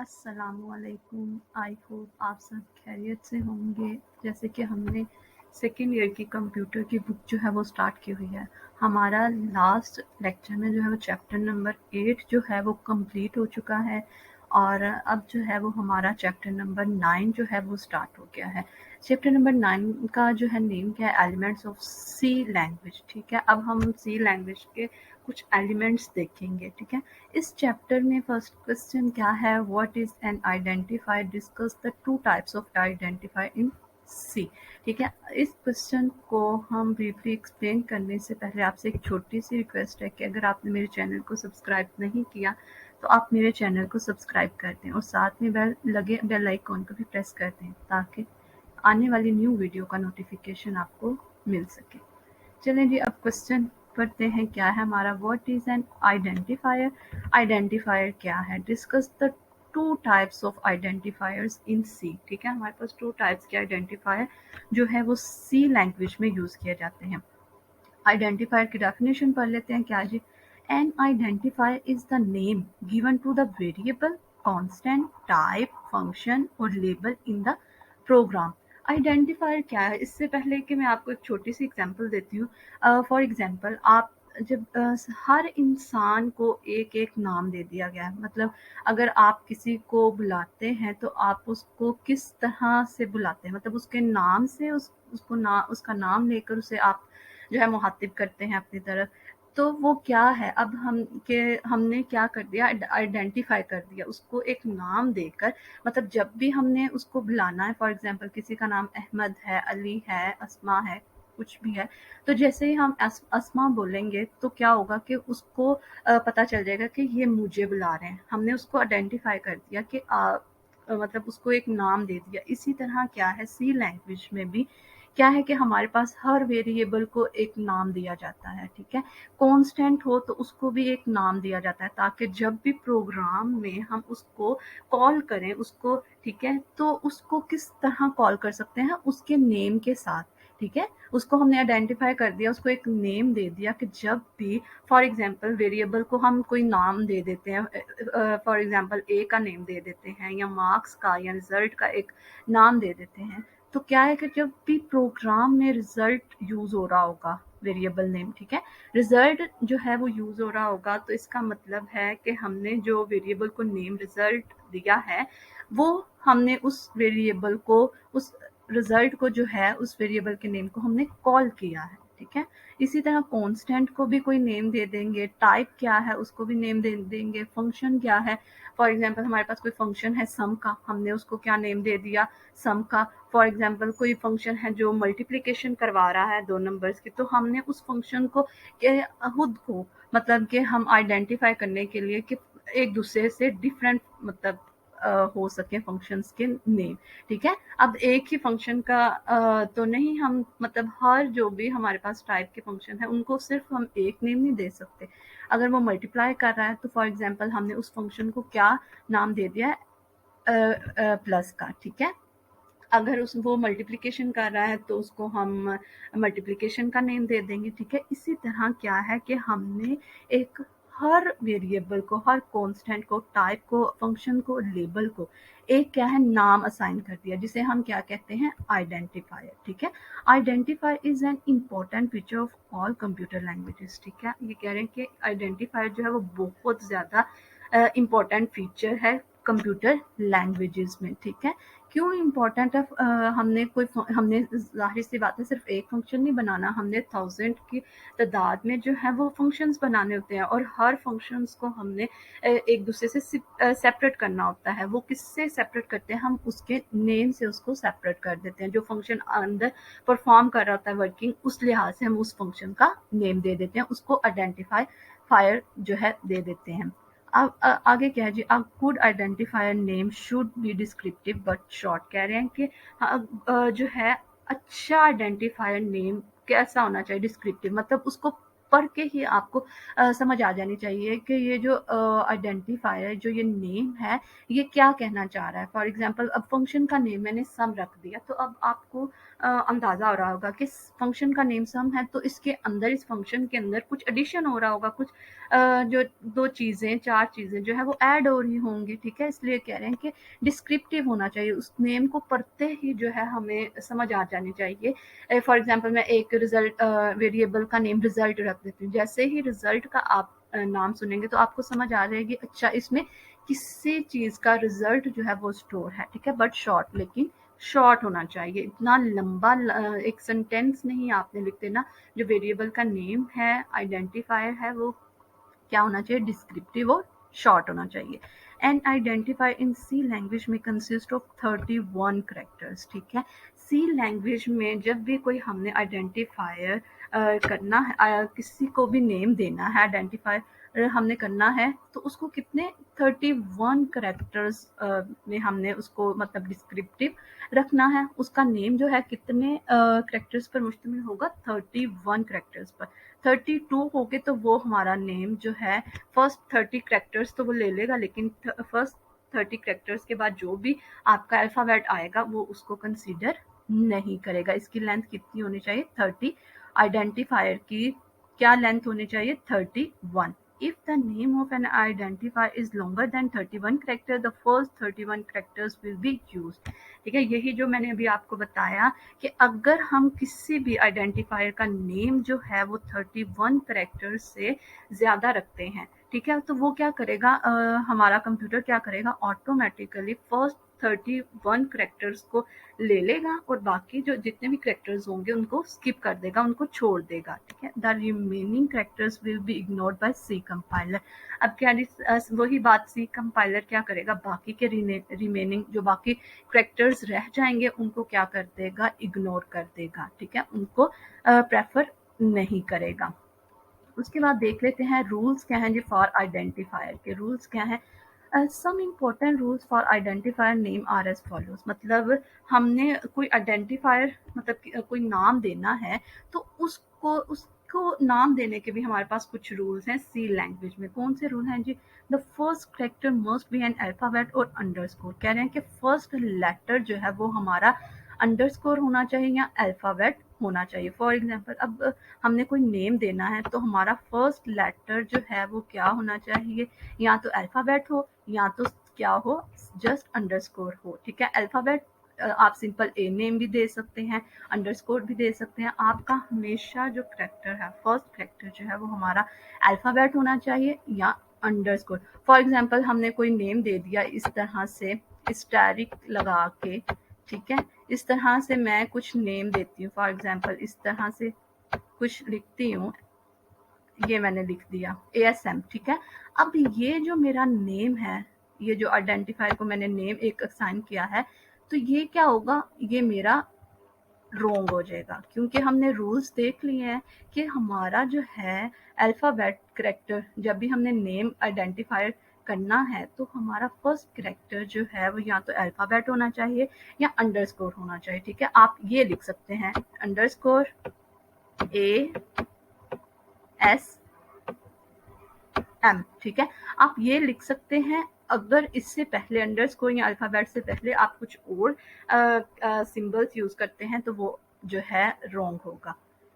अस्सलामुअलैकुम। I hope आप सब खैरियत से होंगे। जैसे कि हमने सेकेंड ईयर की कंप्यूटर की बुक जो है वो स्टार्ट की हुई है। हमारा लास्ट लेक्चर में जो है वो चैप्टर नंबर 8 जो है वो कंप्लीट हो चुका है और अब जो है वो हमारा चैप्टर नंबर 9 जो है वो स्टार्ट हो गया है। चैप्टर नंबर 9 का जो है नेम क्या है, एलिमेंट्स ऑफ सी लैंग्वेज। ठीक है, अब हम सी लैंग्वेज के कुछ एलिमेंट्स देखेंगे। ठीक है, इस चैप्टर में फर्स्ट क्वेश्चन क्या है, what is an identifier, discuss the two types of identifier in C. ठीक है, इस क्वेश्चन को हम ब्रीफली एक्सप्लेन करने से पहले आपसे एक छोटी सी रिक्वेस्ट है कि अगर आपने मेरे चैनल को सब्सक्राइब नहीं किया तो आप मेरे चैनल को सब्सक्राइब कर दें और साथ में बेल आइकॉन को भी प्रेस कर दें ताकि आने वाली न्यू वीडियो का नोटिफिकेशन आपको मिल सके। चलें जी, अब क्वेश्चन पढ़ते हैं। क्या है हमारा, what is an identifier. Identifier क्या है, discuss the two types of identifiers in C. ठीक है, हमारे पास टू टाइप्स के आइडेंटिफायर जो है वो सी लैंग्वेज में यूज किए जाते हैं। आइडेंटिफायर की डेफिनेशन पढ़ लेते हैं। क्या जी, an identifier is the name given to the variable, constant, type, function और label in the program. Identifier क्या है, इससे पहले कि मैं आपको एक छोटी सी एग्जांपल देती हूँ। फॉर एग्जांपल, आप जब हर इंसान को एक एक नाम दे दिया गया है, मतलब अगर आप किसी को बुलाते हैं तो आप उसको किस तरह से बुलाते हैं, मतलब उसके नाम से उसका नाम लेकर उसे आप जो है मुखातिब करते हैं अपनी तरफ। तो वो क्या है, अब हमने क्या कर दिया, आइडेंटिफाई कर दिया उसको एक नाम देकर। मतलब जब भी हमने उसको बुलाना है, फॉर एग्जांपल किसी का नाम अहमद है, अली है, अस्मा है, कुछ भी है, तो जैसे ही हम अस्मा बोलेंगे तो क्या होगा कि उसको पता चल जाएगा कि ये मुझे बुला रहे हैं। हमने उसको आइडेंटिफाई कर दिया कि मतलब उसको एक नाम दे दिया। इसी तरह क्या है, सी लैंग्वेज में भी क्या है कि हमारे पास हर वेरिएबल को एक नाम दिया जाता है। ठीक है, कांस्टेंट हो तो उसको भी एक नाम दिया जाता है ताकि जब भी प्रोग्राम में हम उसको कॉल करें उसको, ठीक है, तो उसको किस तरह कॉल कर सकते हैं, उसके नेम के साथ। ठीक है, उसको हमने आइडेंटिफाई कर दिया, उसको एक नेम दे दिया कि जब भी फॉर एग्जांपल वेरिएबल को हम कोई नाम दे देते हैं, फॉर एग्जांपल ए का नेम दे देते हैं या मार्क्स का या रिजल्ट का एक नाम दे देते हैं, तो क्या है कि जब भी प्रोग्राम में रिजल्ट यूज हो रहा होगा, वेरिएबल नेम, ठीक है, रिजल्ट जो है वो यूज हो रहा होगा, तो इसका मतलब है कि हमने जो वेरिएबल को नेम रिजल्ट दिया है वो हमने उस वेरिएबल को, उस रिजल्ट को जो है उस वेरिएबल के नेम को हमने कॉल किया है। ठीक है, इसी तरह कांस्टेंट को भी कोई नेम दे देंगे, टाइप क्या है उसको भी नेम दे देंगे, फंक्शन क्या है, फॉर एग्जांपल हमारे पास कोई फंक्शन है सम का, हमने उसको क्या नेम दे दिया, सम का। फॉर एग्जांपल कोई फंक्शन है जो मल्टीप्लिकेशन करवा रहा है दो नंबर्स की, तो हमने उस फंक्शन को खुद को, मतलब कि हम आइडेंटिफाई करने के लिए कि एक दूसरे से डिफरेंट, मतलब हो सके फंक्शंस के नेम। ठीक है, अब एक ही फंक्शन का तो नहीं, हम मतलब हर जो भी हमारे पास टाइप के फंक्शन है उनको सिर्फ हम एक नेम नहीं दे सकते। अगर वो मल्टीप्लाई कर रहा है तो फॉर एग्जांपल हमने उस फंक्शन को क्या नाम दे दिया है, प्लस का। ठीक है, अगर उस वो मल्टीप्लिकेशन कर रहा है तो उसको हम मल्टीप्लिकेशन का नेम दे देंगे। ठीक है, इसी तरह क्या है कि हमने एक हर वेरिएबल को, हर कांस्टेंट को, टाइप को, फंक्शन को, लेबल को एक क्या है नाम असाइन कर दिया, जिसे हम क्या कहते हैं, आइडेंटिफायर। ठीक है, identifier is an important feature of all computer languages. ठीक है, ये कह रहे हैं कि आइडेंटिफायर जो है वो बहुत ज़्यादा इम्पोर्टेंट फीचर है कंप्यूटर लैंग्वेजेस में। ठीक है, क्यों इम्पोर्टेंट है, हमने जाहिर सी बात है सिर्फ एक फंक्शन नहीं बनाना, हमने 1000 की तादाद में जो है वो फंक्शंस बनाने होते हैं और हर फंक्शंस को हमने एक दूसरे से सेपरेट करना होता है। वो किससे सेपरेट करते हैं, हम उसके नेम से उसको सेपरेट कर देते हैं। जो फंक्शन अंदर परफॉर्म कर रहा होता है वर्किंग, उस लिहाज से हम उस फंक्शन का नेम दे देते हैं, उसको आइडेंटिफाई फायर जो है दे देते हैं। अब आगे क्या है जी, a good identifier name should be descriptive but short. कह रहे हैं कि जो है अच्छा आइडेंटिफायर नेम कैसा होना चाहिए, डिस्क्रिप्टिव, मतलब उसको पढ़ के ही आपको समझ आ जानी चाहिए कि ये जो आइडेंटिफायर है, जो ये नेम है, ये क्या कहना चाह रहा है। फॉर एग्जांपल अब फंक्शन का नेम मैंने सम रख दिया, तो अब आपको अंदाज़ा हो रहा होगा कि फंक्शन का नेम सम है, तो इसके अंदर, इस फंक्शन के अंदर कुछ एडिशन हो रहा होगा, कुछ जो 2 चीज़ें, 4 चीज़ें जो है वो ऐड हो रही होंगी, ठीक है? इसलिए कह रहे हैं कि डिस्क्रिप्टिव होना चाहिए, उस नेम को पढ़ते ही जो है हमें समझ आ जानी चाहिए। फॉर एग्जांपल मैं एक रिज़ल्ट वेरिएबल का नेम रिज़ल्ट रख देती हूँ। जैसे ही रिज़ल्ट का आप नाम सुनेंगे तो आपको समझ आ जाएगी, अच्छा इसमें किसी चीज़ का रिज़ल्ट जो है वो स्टोर है, ठीक है? बट शॉर्ट, लेकिन शॉर्ट होना चाहिए, इतना लंबा एक सेंटेंस नहीं आपने लिख देना। जो वेरिएबल का नेम है, आइडेंटिफायर है, वो क्या होना चाहिए, डिस्क्रिप्टिव और शॉर्ट होना चाहिए। And identifier in C language में कंसिस्ट ऑफ 31 करेक्टर्स, ठीक है? सी लैंग्वेज में जब भी कोई हमने आइडेंटिफायर करना है, किसी को भी नेम देना है, आइडेंटिफायर हमने करना है, तो उसको कितने 31 करेक्टर्स में हमने उसको मतलब डिस्क्रिप्टिव रखना है। उसका नेम जो है कितने करेक्टर्स पर मुश्तमिल होगा, 31 करेक्टर्स पर। 32 हो गए तो वो हमारा नेम जो है फर्स्ट 30 करेक्टर्स तो वो ले लेगा, लेकिन फर्स्ट 30 करेक्टर्स के बाद जो भी आपका अल्फ़ाबेट आएगा वो उसको कंसीडर नहीं करेगा। इसकी लेंथ कितनी होनी चाहिए, 30। आइडेंटिफायर की क्या लेंथ होनी चाहिए, 31। If the name of an identifier is longer than 31 character, the first 31 characters will be used. ठीक है, यही जो मैंने अभी आपको बताया कि अगर हम किसी भी आइडेंटिफायर का नेम जो है वो 31 करेक्टर्स से ज़्यादा रखते हैं, ठीक है, तो वो क्या करेगा, हमारा कंप्यूटर क्या करेगा, ऑटोमेटिकली फर्स्ट 31 करेक्टर्स को ले लेगा और बाकी जो जितने भी करेक्टर्स होंगे उनको स्किप कर देगा, उनको छोड़ देगा, ठीक है। The remaining characters will be ignored by C compiler. अब क्या वही बात, सी कंपाइलर क्या करेगा, बाकी के रिमेनिंग जो बाकी करेक्टर्स रह जाएंगे उनको क्या कर देगा, इग्नोर कर देगा, ठीक है, उनको प्रेफर नहीं करेगा। उसके बाद देख लेते हैं रूल्स क्या हैं जी फॉर आइडेंटिफायर के। रूल्स क्या हैं, some important rules for identifier name are as follows. मतलब हमने कोई आइडेंटिफायर मतलब कोई नाम देना है, तो उसको नाम देने के भी हमारे पास कुछ रूल्स हैं सी लैंग्वेज में। कौन से रूल हैं जी, the first character must be an alphabet और अंडरस्कोर। कह रहे हैं कि फर्स्ट लेटर जो है वो हमारा अंडरस्कोर होना चाहिए या अल्फाबेट होना चाहिए। फॉर एग्जांपल अब हमने कोई नेम देना है तो हमारा फर्स्ट लेटर जो है वो क्या होना चाहिए, या तो अल्फ़ाबेट हो या तो क्या हो, जस्ट अंडरस्कोर हो, ठीक है। अल्फ़ाबेट आप सिंपल ए नेम भी दे सकते हैं, अंडरस्कोर भी दे सकते हैं। आपका हमेशा जो करेक्टर है, फर्स्ट करेक्टर जो है वो हमारा अल्फ़ाबेट होना चाहिए या अंडरस्कोर। फॉर एग्जांपल हमने कोई नेम दे दिया इस तरह से स्टैरिक लगा के, ठीक है, इस तरह से मैं कुछ नेम देती हूँ। फॉर एग्जांपल इस तरह से कुछ लिखती हूँ, ये मैंने लिख दिया ASM, ठीक है। अब ये जो मेरा नेम है, ये जो आइडेंटिफायर को मैंने नेम एक असाइन किया है, तो ये क्या होगा, ये मेरा रॉन्ग हो जाएगा, क्योंकि हमने रूल्स देख लिए हैं कि हमारा जो है अल्फ़ाबेट करेक्टर, जब भी हमने नेम आइडेंटिफायर करना है तो हमारा फर्स्ट करेक्टर जो है वो या तो अल्फ़ाबेट होना चाहिए या अंडरस्कोर होना चाहिए, ठीक है। आप ये लिख सकते हैं अंडरस्कोर ASM, ठीक है, आप ये लिख सकते हैं। अगर इससे पहले अंडरस्कोर या अल्फ़ाबेट से पहले आप कुछ और सिंबल्स यूज़ करते हैं तो वो जो है रॉन्ग होगा।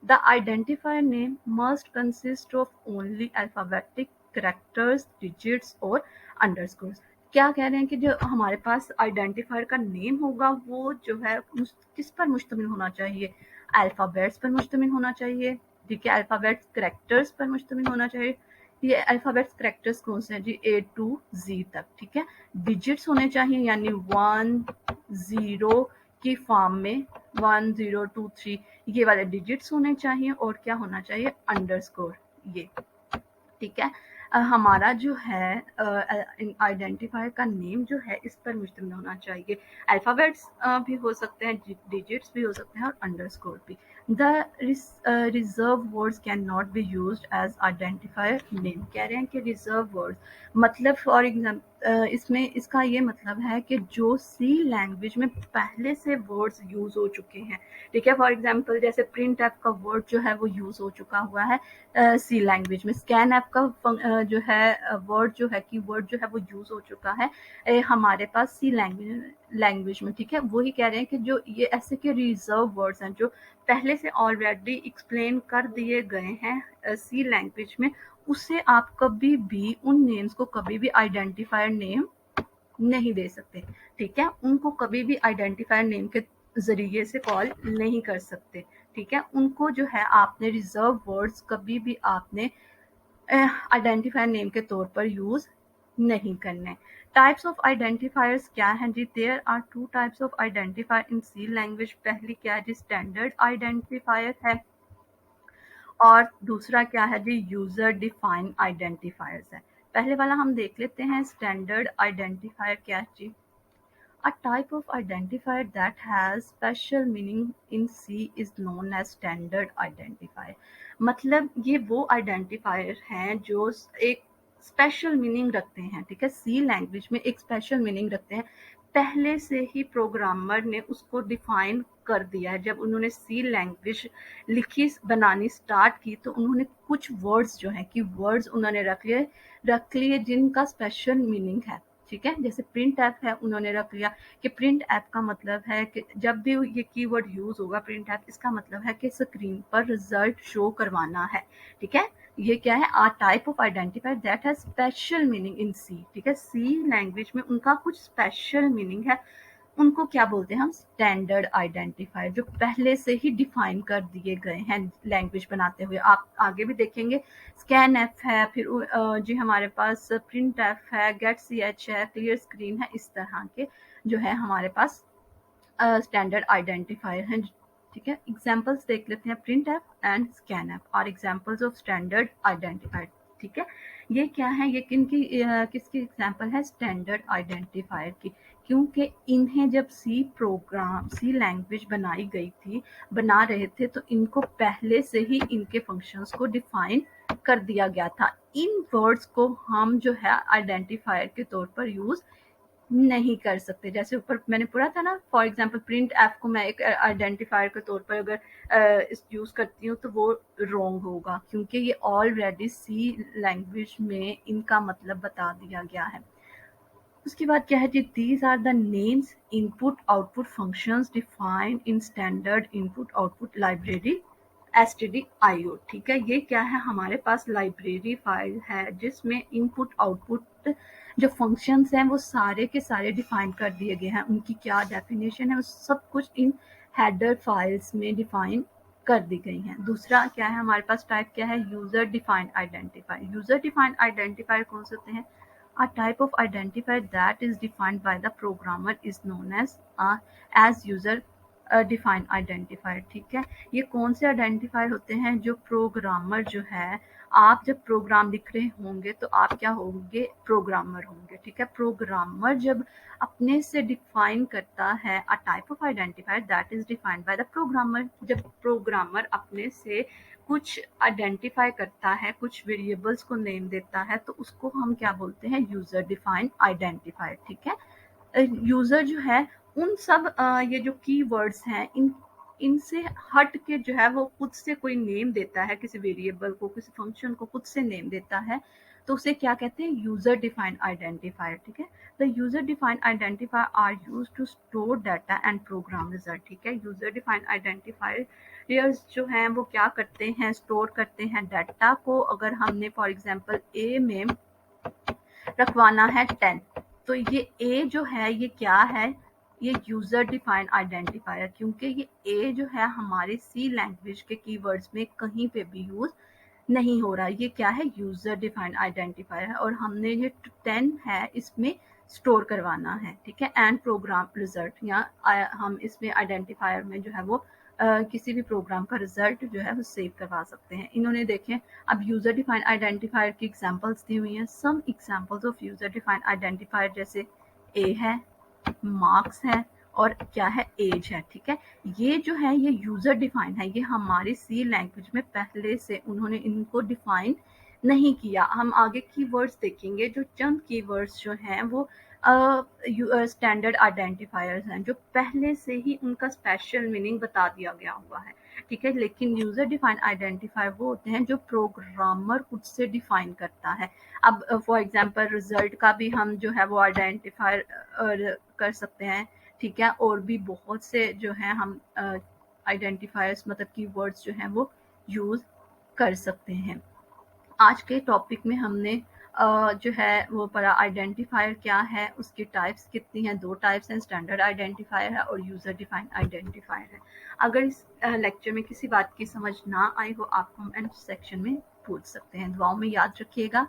The identifier name must consist of only alphabetic characters, digits और अंडरस्कोर्स। क्या कह रहे हैं कि जो हमारे पास आइडेंटिफायर का नेम होगा वो जो है किस पर मुश्तमिल होना चाहिए, अल्फ़ाबेट्स पर मुश्तमिल होना चाहिए, ठीक है, अल्फ़ाबेट्स कैरेक्टर्स पर मुश्तमिल होना चाहिए। ये अल्फ़ाबेट्स कैरेक्टर्स कौन से हैं जी, A to Z तक, ठीक है। डिजिट्स होने चाहिए यानी 1 0 की फॉर्म में 1 0 2 3 ये वाले डिजिट्स होने चाहिए, और क्या होना चाहिए, अंडरस्कोर, ये, ठीक है। हमारा जो है आइडेंटिफायर का नेम जो है इस पर मुश्तमिल होना चाहिए। अल्फ़ाबेट्स भी हो सकते हैं, डिजिट्स भी हो सकते हैं और अंडरस्कोर भी। The reserved words can not be used as identifier name. कह रहे हैं कि रिजर्व वर्ड्स मतलब फॉर इसमें इसका ये मतलब है कि जो सी लैंग्वेज में पहले से वर्ड्स यूज़ हो चुके हैं, ठीक है। फॉर एग्जांपल जैसे प्रिंट ऐप का वर्ड जो है वो यूज़ हो चुका हुआ है सी लैंग्वेज में। स्कैन ऐप का जो है वर्ड जो है कीवर्ड जो है वो यूज़ हो चुका है हमारे पास सी लैंग्वेज में, ठीक है। वही कह रहे हैं कि जो ये ऐसे के रिजर्व वर्ड्स हैं जो पहले से ऑलरेडी एक्सप्लेन कर दिए गए हैं सी लैंग्वेज में, उसे आप कभी भी उन नेम्स को कभी भी आइडेंटिफायर नेम नहीं दे सकते, ठीक है। उनको कभी भी आइडेंटिफायर नेम के ज़रिए से कॉल नहीं कर सकते, ठीक है। उनको जो है आपने रिजर्व वर्ड्स कभी भी आपने आइडेंटिफायर नेम के तौर पर यूज़ नहीं करने। टाइप्स ऑफ आइडेंटिफायर्स क्या हैं जी? There are two types of identifier in C language. पहली क्या है जी? स्टैंडर्ड आइडेंटिफायर है, और दूसरा क्या है जी? यूजर डिफाइंड आइडेंटिफायर्स है। पहले वाला हम देख लेते हैं, स्टैंडर्ड आइडेंटिफायर क्या है जी? A type of identifier that has special meaning in C is known as standard identifier। मतलब ये वो आइडेंटिफायर हैं जो एक स्पेशल मीनिंग रखते हैं, ठीक है। सी लैंग्वेज में एक स्पेशल मीनिंग रखते हैं, पहले से ही प्रोग्रामर ने उसको डिफाइन कर दिया है। जब उन्होंने सी लैंग्वेज लिखी बनानी स्टार्ट की तो उन्होंने कुछ वर्ड्स जो हैं कि वर्ड्स उन्होंने रख लिए जिनका स्पेशल मीनिंग है, ठीक है। जैसे प्रिंट ऐप है, उन्होंने रख लिया कि प्रिंट ऐप का मतलब है कि जब भी ये कीवर्ड यूज होगा प्रिंट ऐप, इसका मतलब है कि स्क्रीन पर रिजल्ट शो करवाना है, ठीक है। ये क्या है? A type of identifier that has special meaning in C, ठीक है। सी लैंग्वेज में उनका कुछ स्पेशल मीनिंग है, उनको क्या बोलते हैं हम? स्टैंडर्ड आइडेंटिफायर, जो पहले से ही डिफाइन कर दिए गए हैं लैंग्वेज बनाते हुए। आप आगे भी देखेंगे, स्कैन ऐप है, फिर जी हमारे पास प्रिंट ऐप है, गेट सी एच है, क्लियर स्क्रीन है, इस तरह के जो है हमारे पास स्टैंडर्ड आइडेंटिफायर हैं, ठीक है। एग्जाम्पल्स देख लेते हैं, printf and scanf are examples of standard identifier, ठीक है। ये क्या है? ये किसकी एग्जाम्पल है? स्टैंडर्ड आइडेंटिफायर की। क्योंकि इन्हें जब सी लैंग्वेज बनाई गई थी, बना रहे थे, तो इनको पहले से ही इनके फंक्शंस को डिफाइन कर दिया गया था। इन वर्ड्स को हम जो है आइडेंटिफायर के तौर पर यूज नहीं कर सकते। जैसे ऊपर मैंने पढ़ा था ना, फॉर एग्जांपल प्रिंट ऐप को मैं एक आइडेंटिफायर के तौर पर अगर इस यूज़ करती हूँ तो वो रॉन्ग होगा, क्योंकि ये ऑलरेडी सी लैंग्वेज में इनका मतलब बता दिया गया है। उसके बाद क्या है जी? These are the names input output functions defined in standard input output library stdio, ठीक है। ये क्या है? हमारे पास लाइब्रेरी फाइल है जिसमें इनपुट आउटपुट जो फंक्शंस हैं वो सारे के सारे डिफाइन कर दिए गए हैं। उनकी क्या डेफिनेशन है वो सब कुछ इन हेडर फाइल्स में डिफाइन कर दी गई हैं। दूसरा क्या है हमारे पास? टाइप क्या है? User defined identifier. User defined identifier कौन से होते हैं? A type of identifier that is defined by the programmer is known as user defined identifier, ठीक है। ये कौन से आइडेंटिफायर होते हैं? जो प्रोग्रामर जो है, आप जब प्रोग्राम लिख रहे होंगे तो आप क्या होंगे? प्रोग्रामर होंगे, ठीक है। प्रोग्रामर जब अपने से डिफाइन करता है a type of identifier that is defined by the programmer. जब प्रोग्रामर अपने से कुछ आइडेंटिफाई करता है, कुछ वेरिएबल्स को नेम देता है, तो उसको हम क्या बोलते हैं? यूजर डिफाइंड आइडेंटिफायर, ठीक है। यूजर जो है उन सब ये जो कीवर्ड्स हैं इनसे हट के जो है वो खुद से कोई नेम देता है, किसी वेरिएबल को, किसी फंक्शन को खुद से नेम देता है, तो उसे क्या कहते हैं? यूजर डिफाइंड आइडेंटिफायर, ठीक है। The user defined identifier are used to store data and program result, ठीक है। यूजर डिफाइंड आइडेंटिफायर जो हैं वो क्या करते हैं? स्टोर करते हैं डाटा को। अगर हमने फॉर एग्जांपल ए में रखवाना है 10, तो ये ए जो है ये क्या है? ये यूजर डिफाइंड आइडेंटिफायर, क्योंकि ये ए जो है हमारे सी लैंग्वेज के कीवर्ड्स में कहीं पे भी यूज नहीं हो रहा। ये क्या है? यूजर डिफाइंड आइडेंटिफायर है, और हमने ये 10 है इसमें स्टोर करवाना है, ठीक है। एंड प्रोग्राम रिजल्ट, या हम इसमें आइडेंटिफायर में जो है वो किसी भी प्रोग्राम का रिजल्ट जो है वो सेव करवा सकते हैं। इन्होंने देखें अब यूजर डिफाइंड आइडेंटिफायर की एग्जांपल्स दी हुई हैं। Some examples of user defined identifier जैसे ए है, मार्क्स है, और क्या है? एज है, ठीक है। ये जो है ये यूजर डिफाइंड है, ये हमारी सी लैंग्वेज में पहले से उन्होंने इनको डिफाइन नहीं किया। हम आगे कीवर्ड्स देखेंगे, जो चंद कीवर्ड्स जो हैं वो स्टैंडर्ड आइडेंटिफायर्स हैं, जो पहले से ही उनका स्पेशल मीनिंग बता दिया गया हुआ है, ठीक है। लेकिन यूजर डिफाइंड आइडेंटिफायर वो होते हैं जो प्रोग्रामर खुद से डिफाइन करता है। अब फॉर एग्जांपल रिजल्ट का भी हम जो है वो आइडेंटिफायर कर सकते हैं, ठीक है। और भी बहुत से जो हैं हम आइडेंटिफायर्स मतलब कीवर्ड्स जो हैं वो यूज कर सकते हैं। आज के टॉपिक में हमने जो है वो पढ़ा आइडेंटिफायर क्या है, उसकी टाइप्स कितनी हैं। 2 टाइप्स हैं, स्टैंडर्ड आइडेंटिफायर है और यूजर डिफाइंड आइडेंटिफायर है। अगर इस लेक्चर में किसी बात की समझ ना आई हो, आप कमेंट सेक्शन में पूछ सकते हैं। दुआओं में याद रखिएगा।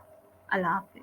अल्लाह हाफ़िज़।